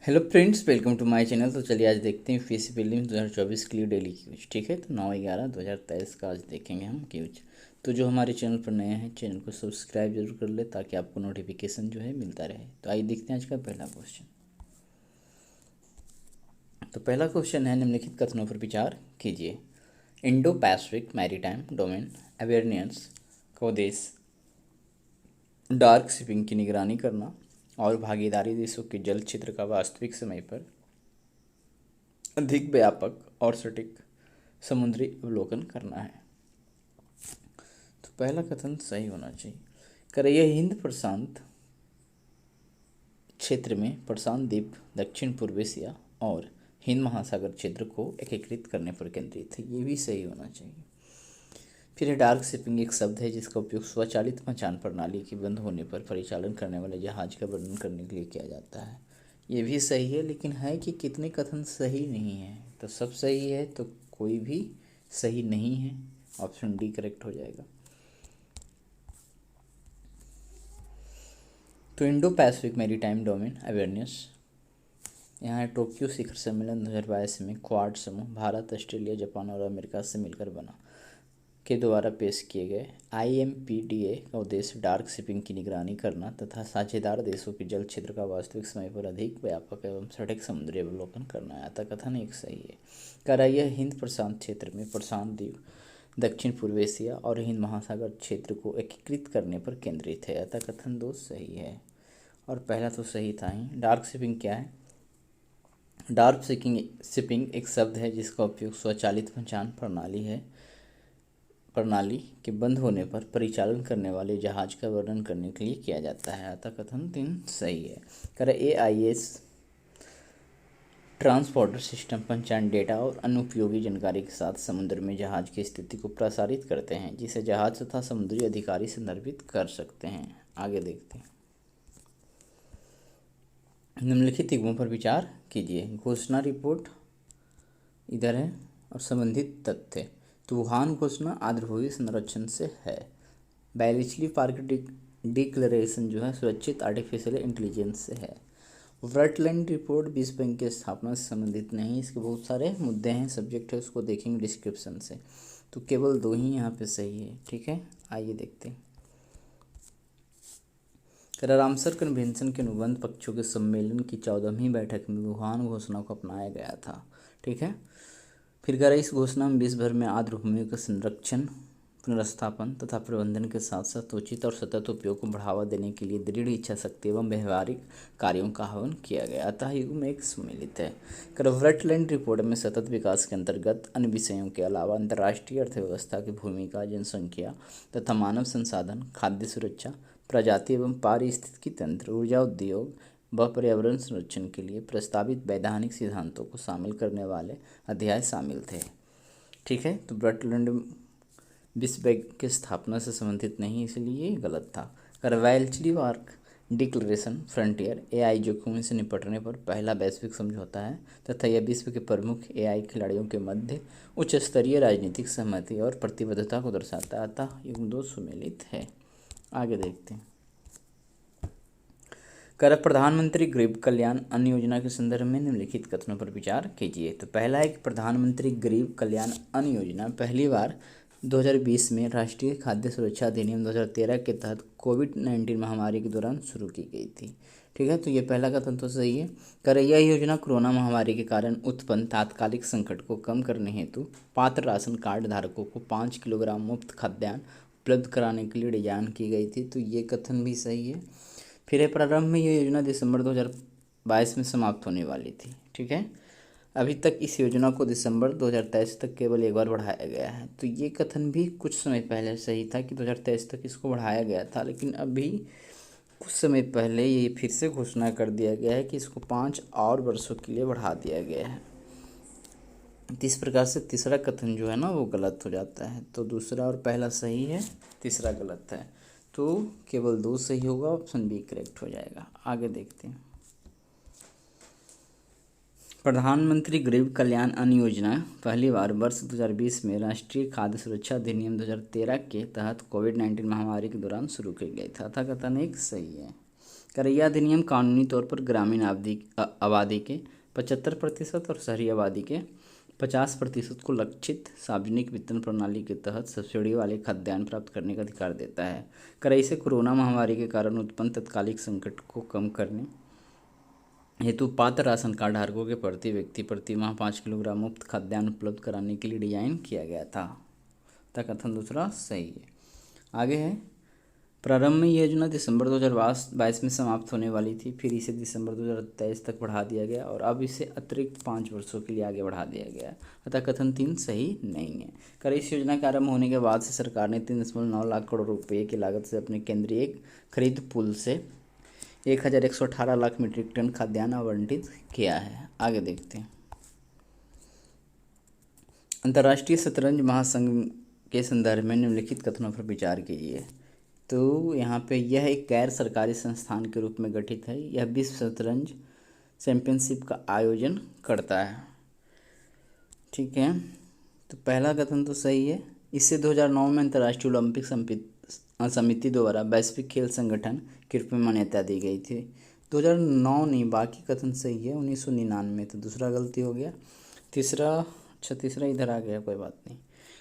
Hello friends, welcome to my channel. तो चलिए आज देखते हैं यूपीएससी प्रीलिम्स 2024 के लिए डेली क्यूज। ठीक है, तो 9/11/2023 का आज देखेंगे हम क्यूज। तो जो हमारे चैनल पर नए हैं, चैनल को सब्सक्राइब जरूर कर ले ताकि आपको नोटिफिकेशन जो है मिलता रहे। तो आइए देखते हैं आज का पहला क्वेश्चन। तो पहला क्वेश्चन है, निम्नलिखित कथनों पर विचार कीजिए। Indo Pacific maritime domain awareness का उद्देश्य डार्क शिपिंग की निगरानी करना और भागीदारी देशों के जल क्षेत्र का वास्तविक समय पर अधिक व्यापक और सटीक समुद्री अवलोकन करना है। तो पहला कथन सही होना चाहिए। कर यह हिंद प्रशांत क्षेत्र में प्रशांत द्वीप, दक्षिण पूर्व एशिया और हिंद महासागर क्षेत्र को एकीकृत करने पर केंद्रित है। ये भी सही होना चाहिए। फिर डार्क शिपिंग एक शब्द है जिसका उपयोग स्वचालित पहचान प्रणाली के बंद होने पर परिचालन करने वाले जहाज का वर्णन करने के लिए किया जाता है। ये भी सही है, लेकिन है कि कितने कथन सही नहीं है। तो सब सही है तो कोई भी सही नहीं है। ऑप्शन डी करेक्ट हो जाएगा। तो Indo Pacific maritime domain awareness, यहाँ टोक्यो शिखर सम्मेलन 2022 में क्वाड समूह भारत, ऑस्ट्रेलिया, जापान और अमेरिका से मिलकर बना के द्वारा पेश किए गए IMPDA का उद्देश्य डार्क शिपिंग की निगरानी करना तथा साझेदार देशों के जल क्षेत्र का वास्तविक समय पर अधिक व्यापक एवं सटीक समुद्री अवलोकन करना है। अतः कथन एक सही है। कर यह हिंद प्रशांत क्षेत्र में प्रशांत द्वीप, दक्षिण पूर्व एशिया और हिंद महासागर क्षेत्र को एकीकृत करने पर केंद्रित है। अतः कथन 2 सही है और पहला तो सही था ही। डार्क शिपिंग क्या है? डार्क शिपिंग एक शब्द है जिसका उपयोग स्वचालित पहचान प्रणाली के बंद होने पर परिचालन करने वाले जहाज का वर्णन करने के लिए किया जाता है। अतः कथन 3 सही है। कर AIS ट्रांसपोर्टर सिस्टम पहचान डेटा और अन्य उपयोगी जानकारी के साथ समुद्र में जहाज की स्थिति को प्रसारित करते हैं, जिसे जहाज तथा समुद्री अधिकारी संदर्भित कर सकते हैं। आगे देखते हैं। निम्नलिखित युग्मों पर विचार कीजिए। घोषणा रिपोर्ट इधर है और संबंधित तथ्य। तो वुहान घोषणा आर्द्रभूमि संरक्षण से है। बैलिचली पार्क डिक्लेरेशन जो है सुरक्षित आर्टिफिशियल इंटेलिजेंस से है। वेटलैंड रिपोर्ट विश्व बैंक की स्थापना से संबंधित नहीं। इसके बहुत सारे मुद्दे हैं, सब्जेक्ट है, उसको देखेंगे डिस्क्रिप्शन से। तो केवल 2 ही यहाँ पे सही है। ठीक है, आइए देखते हैं। रामसर कन्वेंशन के अनुबंध पक्षों के सम्मेलन की 14वीं बैठक में वुहान घोषणा को अपनाया गया था। ठीक है, फिर कह रहा इस घोषणा में विश्व भर में आर्द्रभूमि का संरक्षण, पुनर्स्थापन तथा प्रबंधन के साथ साथ उचित और सतत उपयोग को बढ़ावा देने के लिए दृढ़ इच्छा शक्ति एवं व्यवहारिक कार्यों का आह्वान किया गया। अतः युग्म एक सम्मिलित है। वेटलैंड रिपोर्ट में सतत विकास के अंतर्गत अन्य विषयों के अलावा अंतर्राष्ट्रीय अर्थव्यवस्था की भूमिका, जनसंख्या तथा मानव संसाधन, खाद्य सुरक्षा, प्रजाति एवं पारिस्थितिकी तंत्र, ऊर्जा उद्योग व पर्यावरण संरक्षण के लिए प्रस्तावित वैधानिक सिद्धांतों को शामिल करने वाले अध्याय शामिल थे। ठीक है, तो वेटलैंड विश्व बैंक की स्थापना से संबंधित नहीं, इसलिए ये गलत था। वेल्चली पार्क डिक्लेरेशन फ्रंटियर AI जोखिमों से निपटने पर पहला वैश्विक समझौता है तथा यह विश्व के प्रमुख AI खिलाड़ियों के मध्य उच्च स्तरीय राजनीतिक सहमति और प्रतिबद्धता को दर्शाता है। अतः युग्म 2 सुमेलित है। आगे देखते हैं। कर प्रधानमंत्री गरीब कल्याण अन्न योजना के संदर्भ में निम्नलिखित कथनों पर विचार कीजिए। तो पहला है कि प्रधानमंत्री गरीब कल्याण अन्न योजना पहली बार 2020 में राष्ट्रीय खाद्य सुरक्षा अधिनियम 2013 के तहत कोविड-19 महामारी के दौरान शुरू की गई थी। ठीक है, तो ये पहला कथन तो सही है। कर यह योजना कोरोना महामारी के कारण उत्पन्न तात्कालिक संकट को कम करने हेतु पात्र राशन कार्ड धारकों को 5 किलोग्राम मुफ्त खाद्यान्न उपलब्ध कराने के लिए डिजाइन की गई थी। तो ये कथन भी सही है। फिर प्रारंभ में ये योजना दिसंबर 2022 में समाप्त होने वाली थी। ठीक है, अभी तक इस योजना को दिसंबर 2023 तक केवल एक बार बढ़ाया गया है। तो ये कथन भी कुछ समय पहले सही था कि 2023 तक इसको बढ़ाया गया था, लेकिन अभी कुछ समय पहले ये फिर से घोषणा कर दिया गया है कि इसको 5 और वर्षों के लिए बढ़ा दिया गया है। तो इस प्रकार से तीसरा कथन जो है ना वो गलत हो जाता है। तो दूसरा और पहला सही है, तीसरा गलत है। तो केवल 2 सही होगा, ऑप्शन बी करेक्ट हो जाएगा। आगे देखते हैं। प्रधानमंत्री गरीब कल्याण अन्न योजना पहली बार वर्ष 2020 में राष्ट्रीय खाद्य सुरक्षा अधिनियम 2013 के तहत कोविड-19 महामारी के दौरान शुरू की गई था। अतः कथन एक सही है। यह अधिनियम कानूनी तौर पर ग्रामीण आबादी के 75% और शहरी आबादी के 50% को लक्षित सार्वजनिक वितरण प्रणाली के तहत सब्सिडी वाले खाद्यान्न प्राप्त करने का अधिकार देता है। इसे कोरोना महामारी के कारण उत्पन्न तत्कालिक संकट को कम करने हेतु पात्र राशन कार्ड धारकों के प्रति व्यक्ति प्रति माह 5 किलोग्राम मुफ्त खाद्यान्न उपलब्ध कराने के लिए डिजाइन किया गया था। कथन दूसरा सही है। आगे है, प्रारंभ में यह योजना दिसंबर 2022 में समाप्त होने वाली थी, फिर इसे दिसंबर 2023 तक बढ़ा दिया गया और अब इसे अतिरिक्त 5 वर्षों के लिए आगे बढ़ा दिया गया। अतः कथन 3 सही नहीं है। इस योजना के आरंभ होने के बाद से सरकार ने 3.9 लाख करोड़ रुपये की लागत से अपने केंद्रीय खरीद पूल से 1118 लाख मीट्रिक टन खाद्यान्न आवंटित किया है। आगे देखते हैं, अंतर्राष्ट्रीय शतरंज महासंघ के संदर्भ में निम्नलिखित कथनों पर विचार कीजिए। तो यहाँ पे यह एक गैर सरकारी संस्थान के रूप में गठित है। यह विश्व शतरंज चैंपियनशिप का आयोजन करता है। ठीक है, तो पहला कथन तो सही है। इससे 2009 में अंतर्राष्ट्रीय ओलंपिक समिति द्वारा वैश्विक खेल संगठन के रूप में मान्यता दी गई थी। 2009 नहीं, बाकी कथन सही है। 1999 तो दूसरा गलती हो गया। तीसरा इधर आ गया, कोई बात नहीं।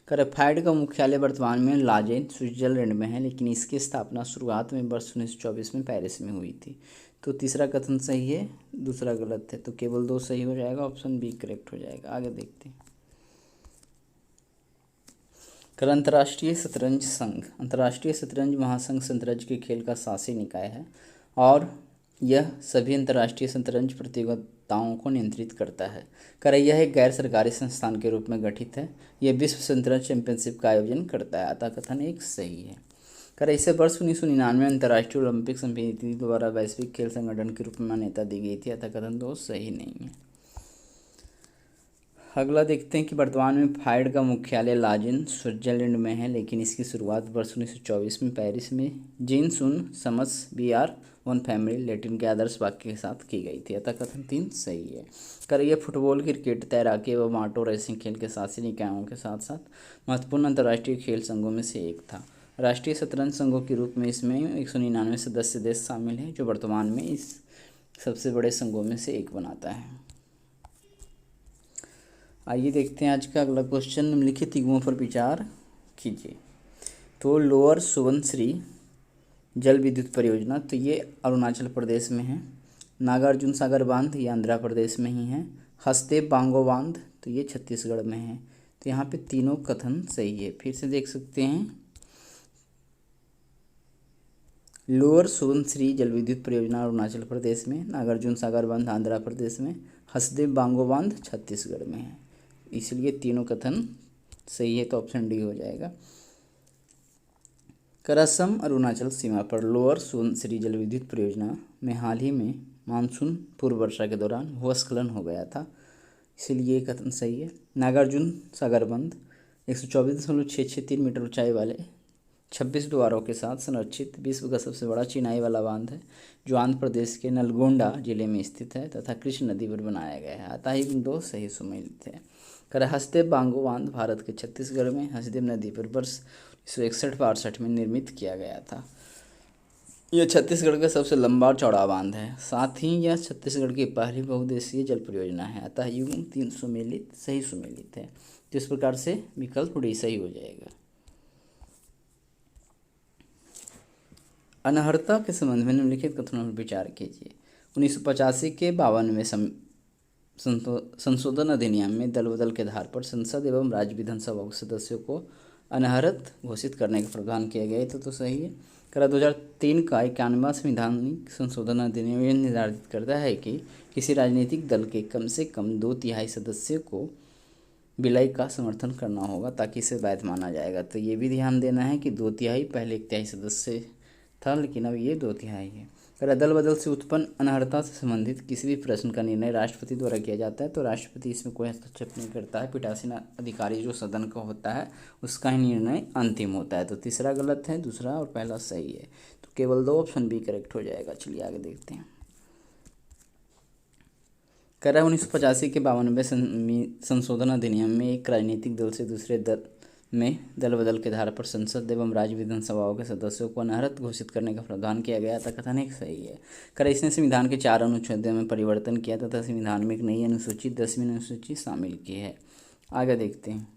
फैड का मुख्यालय वर्तमान में लाजेन स्विट्जरलैंड में है, लेकिन इसकी स्थापना शुरुआत में वर्ष 1924 में पेरिस में हुई थी। तो तीसरा कथन सही है, दूसरा गलत है, तो केवल 2 सही हो जाएगा, ऑप्शन बी करेक्ट हो जाएगा। आगे देखते हैं, अंतर्राष्ट्रीय शतरंज संघ। अंतर्राष्ट्रीय शतरंज महासंघ शतरंज के खेल का शासी निकाय है और यह सभी अंतर्राष्ट्रीय शतरंज प्रतियोगिताओं को नियंत्रित करता है। यह एक गैर सरकारी संस्थान के रूप में गठित है। यह विश्व शतरंज चैंपियनशिप का आयोजन करता है। अतः कथन 1 सही है। इसे वर्ष 1999 में अंतर्राष्ट्रीय ओलंपिक समिति द्वारा वैश्विक खेल संगठन के रूप में मान्यता दी गई थी। अतः कथन 2 सही नहीं है। अगला देखते हैं कि वर्तमान में फैड का मुख्यालय लाजेन स्विट्जरलैंड में है, लेकिन इसकी शुरुआत वर्ष 1924 में पेरिस में जीन सुन समस BR1 फैमिली लैटिन के आदर्श वाक्य के साथ की गई थी। अतः कथन 3 सही है। यह फुटबॉल, क्रिकेट, तैराकी एवं ऑटो रेसिंग खेल के शासी निकायों के साथ साथ महत्वपूर्ण अंतर्राष्ट्रीय खेल संघों में से एक था। राष्ट्रीय शतरंज संघों के रूप में इसमें 199 सदस्य देश शामिल हैं, जो वर्तमान में इस सबसे बड़े संघों में से एक बनाता है। आइए देखते हैं आज का अगला क्वेश्चन। निम्नलिखित युग्मों पर विचार कीजिए। तो लोअर सुबनसिरी जल विद्युत परियोजना, तो ये अरुणाचल प्रदेश में है। नागार्जुन सागर बांध, ये आंध्र प्रदेश में ही है। हसदेव बांगो बांध, तो ये छत्तीसगढ़ में है। तो यहाँ पे तीनों कथन सही है। फिर से देख सकते हैं, लोअर सुबनसिरी जल विद्युत परियोजना अरुणाचल प्रदेश में, नागार्जुन सागर बांध आंध्र प्रदेश में, हसदेव बांगो बांध छत्तीसगढ़ में है। इसलिए तीनों कथन सही है, तो ऑप्शन डी हो जाएगा। असम अरुणाचल सीमा पर लोअर सुबनसिरी जल विद्युत परियोजना में हाल ही में मानसून पूर्व वर्षा के दौरान भूस्खलन हो गया था, इसलिए कथन सही है। नागार्जुन सागर बांध 124.663 मीटर ऊंचाई वाले 26 द्वारों के साथ संरक्षित विश्व का सबसे बड़ा चिनाई वाला बांध है, जो आंध्र प्रदेश के नलगोंडा जिले में स्थित है तथा कृष्ण नदी पर बनाया गया है। अतः इन 2 सही सुमेलित है। हसदेव बांगो बांध भारत के छत्तीसगढ़ में हसदेव नदी पर वर्ष 1961-62 में निर्मित किया गया था। यह छत्तीसगढ़ का सबसे लंबा और चौड़ा बांध है। साथ ही यह छत्तीसगढ़ की पहली बहुउद्देशीय जल परियोजना है। अतः युग्म 3 सुमेलित सही सुमेलित है। तो इस प्रकार से विकल्प डी सही हो जाएगा। अनर्हता के संबंध में निम्नलिखित कथनों पर विचार कीजिए। 1985 के 52वें संशोधन अधिनियम में दल बदल के आधार पर संसद एवं राज्य विधानसभा के सदस्यों को अनर्हत घोषित करने का प्रावधान किया गया तो सही है। 2003 का 91वां संवैधानिक संशोधन अधिनियम यह निर्धारित करता है कि किसी राजनीतिक दल के कम से कम 2/3 सदस्यों को विलय का समर्थन करना होगा ताकि इसे वैध माना जाएगा। तो ये भी ध्यान देना है कि 2/3 पहले 1/3 सदस्य था, लेकिन अब ये 2/3 है। दल बदल से उत्पन्न अनर्हता से संबंधित किसी भी प्रश्न का निर्णय राष्ट्रपति द्वारा किया जाता है, तो राष्ट्रपति इसमें कोई हस्तक्षेप नहीं करता है। पीठासीन अधिकारी जो सदन का होता है उसका ही निर्णय अंतिम होता है। तो तीसरा गलत है, दूसरा और पहला सही है। तो केवल 2 ऑप्शन बी करेक्ट हो जाएगा। चलिए आगे देखते हैं। 1985 के 52वें संशोधन अधिनियम में एक राजनीतिक दल से दूसरे दल में दल बदल के आधार पर संसद एवं राज्य विधानसभाओं के सदस्यों को अनर्हत घोषित करने का प्रावधान किया गया था, कथन एक सही है। कर इसने संविधान के 4 अनुच्छेदों में परिवर्तन किया तथा संविधान में एक नई अनुसूची 10वीं अनुसूची शामिल की है। आगे देखते हैं।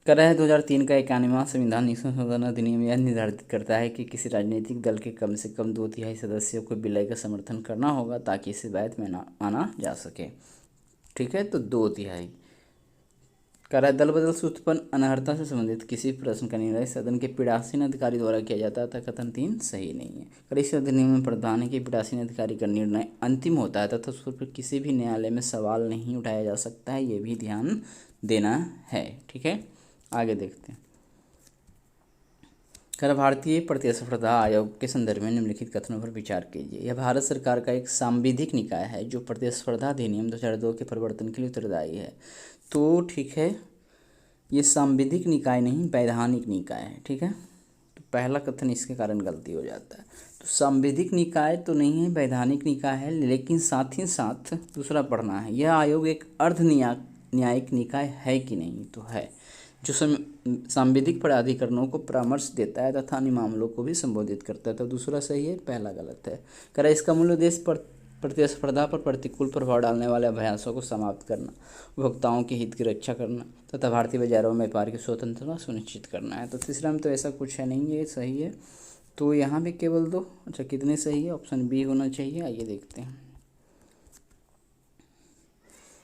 कर रहा है 2003 का 91वां संविधान संशोधन अधिनियम यह निर्धारित करता है कि किसी राजनीतिक दल के कम से कम 2/3 सदस्यों को विलय का समर्थन करना होगा ताकि इसे वैध में माना जा सके। ठीक है, तो 2/3 कर रहा है। दल बदल से उत्पन्न अनर्हता से संबंधित किसी प्रश्न का निर्णय सदन के पीठासीन अधिकारी द्वारा किया जाता था, कथन 3 सही नहीं है। कर इस अधिनियम में प्रावधान है कि पीठासीन अधिकारी का निर्णय अंतिम होता है तथा उस पर किसी भी न्यायालय में सवाल नहीं उठाया जा सकता है, ये भी ध्यान देना है। ठीक है, आगे देखते हैं। कर भारतीय प्रतिस्पर्धा आयोग के संदर्भ में निम्नलिखित कथनों पर विचार कीजिए। यह भारत सरकार का एक सांविधिक निकाय है जो प्रतिस्पर्धा अधिनियम 2002 के परिवर्तन के लिए उत्तरदायी है। तो ठीक है, ये सांविधिक निकाय नहीं वैधानिक निकाय है। ठीक है, तो पहला कथन इसके कारण गलती हो जाता है। तो सांविधिक निकाय तो नहीं है, वैधानिक निकाय है, लेकिन साथ ही साथ दूसरा पढ़ना है, यह आयोग एक अर्ध न्यायिक निकाय है कि नहीं, तो है, जो सांविधिक प्राधिकरणों को परामर्श देता है तथा अन्य मामलों को भी संबोधित करता है। तो दूसरा सही है, पहला गलत है। करा इसका मूल उद्देश्य प्रतिस्पर्धा पर प्रतिकूल प्रभाव डालने वाले अभ्यासों को समाप्त करना, उपभोक्ताओं के हित की रक्षा करना तथा भारतीय बाजारों में व्यापार की स्वतंत्रता सुनिश्चित करना है। तो तीसरा में तो ऐसा कुछ है नहीं, ये सही है। तो यहाँ भी केवल 2। अच्छा, कितने सही है? ऑप्शन बी होना चाहिए। आइए देखते हैं।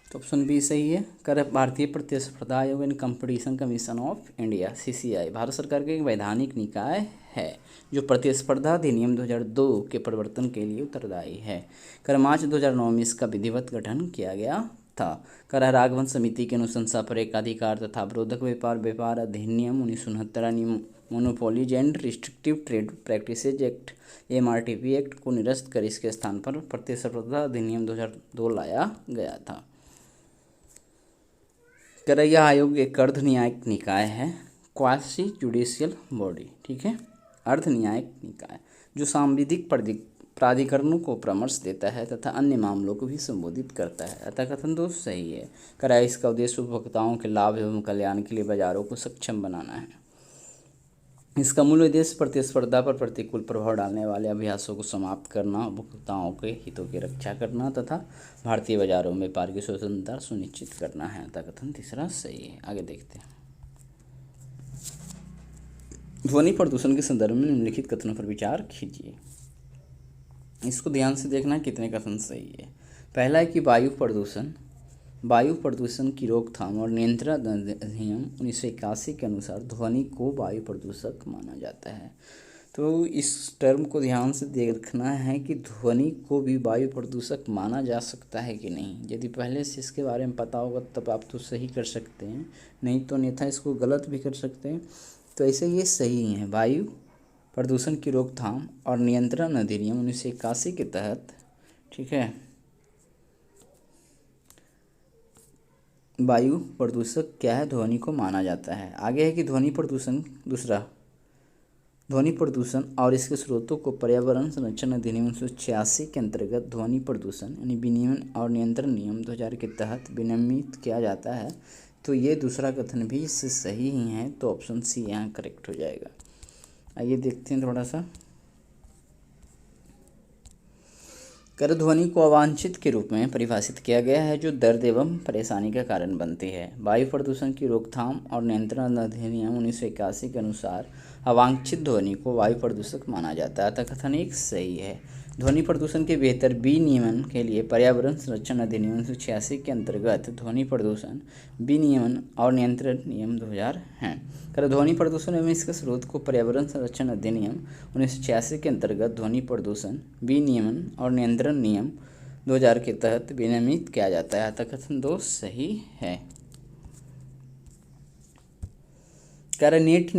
तो ऑप्शन बी सही है। कर भारतीय प्रतिस्पर्धा आयोग and competition commission of India CCI Bharat सरकार का एक वैधानिक निकाय है जो प्रतिस्पर्धा अधिनियम 2002 के परिवर्तन के लिए उत्तरदायी है। कर मार्च 2009 में इसका विधिवत गठन किया गया था। कर राघवन समिति की अनुशंसा पर एकाधिकार तथा अवरोधक व्यापार अधिनियम 1969 monopolies and restrictive trade practices act MRTP act को निरस्त कर इसके स्थान पर प्रतिस्पर्धा अधिनियम 2002 लाया गया था। कर यह आयोग एक अर्ध न्यायिक निकाय है, क्वासी जुडिशियल बॉडी। ठीक है, अर्ध न्यायिक निकाय जो सांविधिक प्राधिकरणों को परामर्श देता है तथा अन्य मामलों को भी संबोधित करता है। अतः कथन 2 सही है। कर इसका उद्देश्य उपभोक्ताओं के लाभ एवं कल्याण के लिए बाजारों को सक्षम बनाना है। इसका मूल उद्देश्य प्रतिस्पर्धा पर प्रतिकूल प्रभाव डालने वाले अभ्यासों को समाप्त करना, उपभोक्ताओं के हितों की रक्षा करना तथा भारतीय बाजारों में व्यापार की स्वतंत्रता सुनिश्चित करना है। अतः कथन तीसरा सही है। आगे देखते हैं। ध्वनि प्रदूषण के संदर्भ में निम्नलिखित कथनों पर विचार कीजिए। इसको ध्यान से देखना कितने कथन सही है। पहला है कि वायु प्रदूषण की रोकथाम और नियंत्रण अधिनियम 1981 के अनुसार ध्वनि को वायु प्रदूषक माना जाता है। तो इस टर्म को ध्यान से देखना है कि ध्वनि को भी वायु प्रदूषक माना जा सकता है कि नहीं। यदि पहले से इसके बारे में पता होगा तब आप तो सही कर सकते हैं, नहीं तो अन्यथा इसको गलत भी कर सकते हैं। तो ऐसे ये सही है। वायु प्रदूषण की रोकथाम और नियंत्रण अधिनियम 1981 के तहत, ठीक है, वायु प्रदूषक क्या है? ध्वनि को माना जाता है। आगे है कि ध्वनि प्रदूषण और इसके स्रोतों को पर्यावरण संरक्षण अधिनियम 1986 के अंतर्गत ध्वनि प्रदूषण यानी विनियमन और नियंत्रण नियम 2000 के तहत विनियमित किया जाता है। तो ये दूसरा कथन भी इससे सही ही है, तो ऑप्शन सी यहाँ करेक्ट हो जाएगा। आइए देखते हैं थोड़ा सा। कर ध्वनि को अवांछित के रूप में परिभाषित किया गया है जो दर्द एवं परेशानी का कारण बनती है। वायु प्रदूषण की रोकथाम और नियंत्रण अधिनियम 1981 के अनुसार अवांछित ध्वनि को वायु प्रदूषक माना जाता है। अतः कथन एक सही है। ध्वनि प्रदूषण के बेहतर विनियमन के लिए पर्यावरण संरक्षण अधिनियम 1986 के अंतर्गत ध्वनि प्रदूषण विनियमन और नियंत्रण नियम 2000 हैं। कर ध्वनि प्रदूषण एवं इसके स्रोत को पर्यावरण संरक्षण अधिनियम 1986 के अंतर्गत ध्वनि प्रदूषण विनियमन और नियंत्रण नियम 2000 के तहत विनियमित किया जाता है। अतः कथन 2 सही है। कर नेट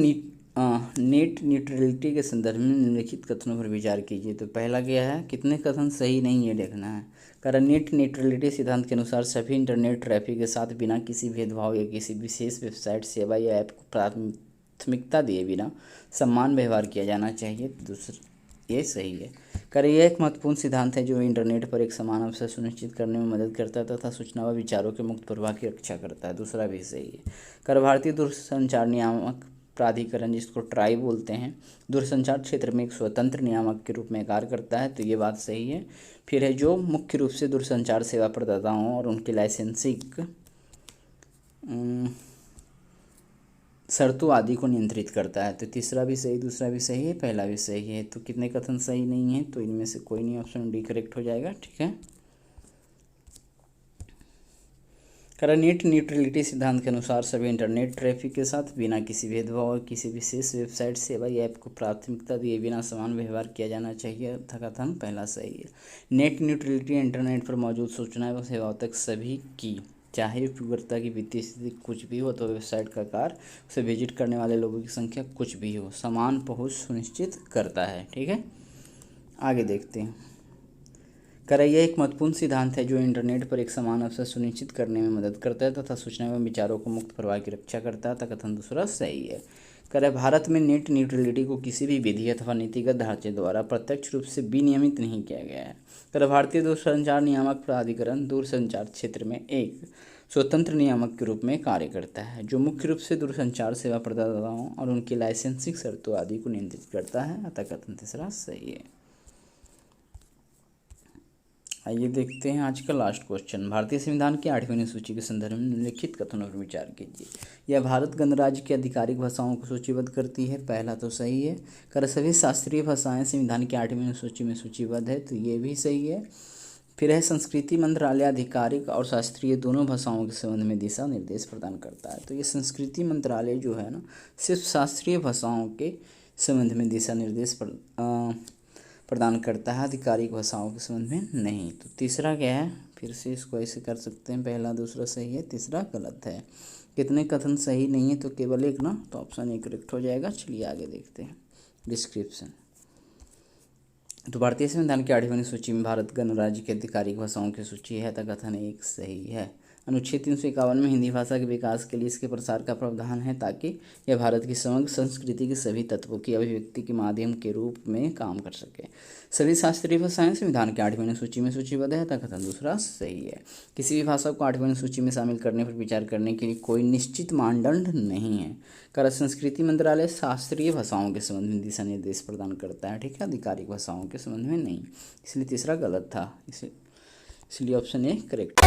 न्यूट्रलिटी के संदर्भ में निम्नलिखित कथनों पर विचार कीजिए। तो पहला क्या है? कितने कथन सही नहीं है देखना है। कारण नेट न्यूट्रलिटी सिद्धांत के अनुसार सभी इंटरनेट ट्रैफिक के साथ बिना किसी भेदभाव या किसी विशेष वेबसाइट, सेवा या ऐप को प्राथमिकता दिए बिना समान व्यवहार किया जाना चाहिए। दूसरा ये सही है। यह एक महत्वपूर्ण सिद्धांत है जो इंटरनेट पर एक समान अवसर सुनिश्चित करने में मदद करता है तथा सूचना व विचारों के मुक्त प्रवाह की रक्षा करता है। दूसरा भी सही है। भारतीय दूरसंचार नियामक प्राधिकरण, जिसको ट्राई बोलते हैं, दूरसंचार क्षेत्र में एक स्वतंत्र नियामक के रूप में कार्य करता है, तो ये बात सही है। फिर है जो मुख्य रूप से दूरसंचार सेवा प्रदाताओं और उनकी लाइसेंसिंग शर्तों आदि को नियंत्रित करता है, तो तीसरा भी सही, दूसरा भी सही है, पहला भी सही है। तो कितने कथन सही नहीं है, तो इनमें से कोई नहीं, ऑप्शन डी करेक्ट हो जाएगा। ठीक है। नेट न्यूट्रलिटी सिद्धांत के अनुसार सभी इंटरनेट ट्रैफिक के साथ बिना किसी भेदभाव और किसी विशेष वेबसाइट सेवा या ऐप को प्राथमिकता दिए बिना समान व्यवहार किया जाना चाहिए, तथा कथन पहला सही है। नेट न्यूट्रलिटी इंटरनेट पर मौजूद सूचनाएं व सेवाओं तक सभी की, चाहे उपयोगकर्ता की वित्तीय स्थिति कुछ भी हो, तो वेबसाइट का आकार, उसे विजिट करने वाले लोगों की संख्या कुछ भी हो, समान पहुंच सुनिश्चित करता है। ठीक है, आगे देखते हैं। यह एक महत्वपूर्ण सिद्धांत है जो इंटरनेट पर एक समान अवसर सुनिश्चित करने में मदद करता है तथा सूचना एवं विचारों को मुक्त प्रवाह की रक्षा करता है, तथा कथन दूसरा सही है। भारत में नेट न्यूट्रलिटी को किसी भी विधि अथवा नीतिगत ढांचे द्वारा प्रत्यक्ष रूप से विनियमित नहीं किया गया है। भारतीय दूरसंचार नियामक प्राधिकरण दूरसंचार क्षेत्र में एक स्वतंत्र नियामक के रूप में कार्य करता है, जो मुख्य रूप से दूरसंचार सेवा प्रदाताओं और उनकी लाइसेंसिंग शर्तों आदि को नियंत्रित करता है, अतः कथन तीसरा सही है। आइए देखते हैं आज का लास्ट क्वेश्चन। भारतीय संविधान की 8वीं अनुसूची के संदर्भ में निम्नलिखित कथनों पर विचार कीजिए। यह भारत गणराज्य की आधिकारिक भाषाओं को सूचीबद्ध करती है, पहला तो सही है। सभी शास्त्रीय भाषाएं संविधान की 8वीं अनुसूची में सूचीबद्ध है, तो ये भी सही है। फिर है संस्कृति मंत्रालय आधिकारिक और शास्त्रीय दोनों भाषाओं के संबंध में दिशा निर्देश प्रदान करता है, तो ये संस्कृति मंत्रालय जो है ना, सिर्फ शास्त्रीय भाषाओं के संबंध में दिशा निर्देश प्रदान करता है, आधिकारिक भाषाओं के संबंध में नहीं। तो तीसरा क्या है, फिर से इसको ऐसे कर सकते हैं, पहला दूसरा सही है, तीसरा गलत है। कितने कथन सही नहीं है, तो केवल एक ना, तो ऑप्शन ए करेक्ट हो जाएगा। चलिए आगे देखते हैं डिस्क्रिप्शन। तो भारतीय संविधान की 8वीं सूची में भारत गणराज्य की आधिकारिक भाषाओं की सूची है, तो कथन एक सही है। अनुच्छेद 351 में हिंदी भाषा के विकास के लिए इसके प्रसार का प्रावधान है, ताकि यह भारत की समग्र संस्कृति के सभी तत्वों की अभिव्यक्ति के माध्यम के रूप में काम कर सके। सभी शास्त्रीय भाषाएं संविधान की 8वीं अनुसूची में सूचीबद्ध है, तो कथन दूसरा सही है। किसी भी भाषा को 8वीं अनुसूची में शामिल करने पर विचार करने के लिए कोई निश्चित मानदंड नहीं है। संस्कृति मंत्रालय शास्त्रीय भाषाओं के संबंध में दिशा निर्देश प्रदान करता है, ठीक है, आधिकारिक भाषाओं के संबंध में नहीं, इसलिए तीसरा गलत था, इसलिए ऑप्शन ए करेक्ट।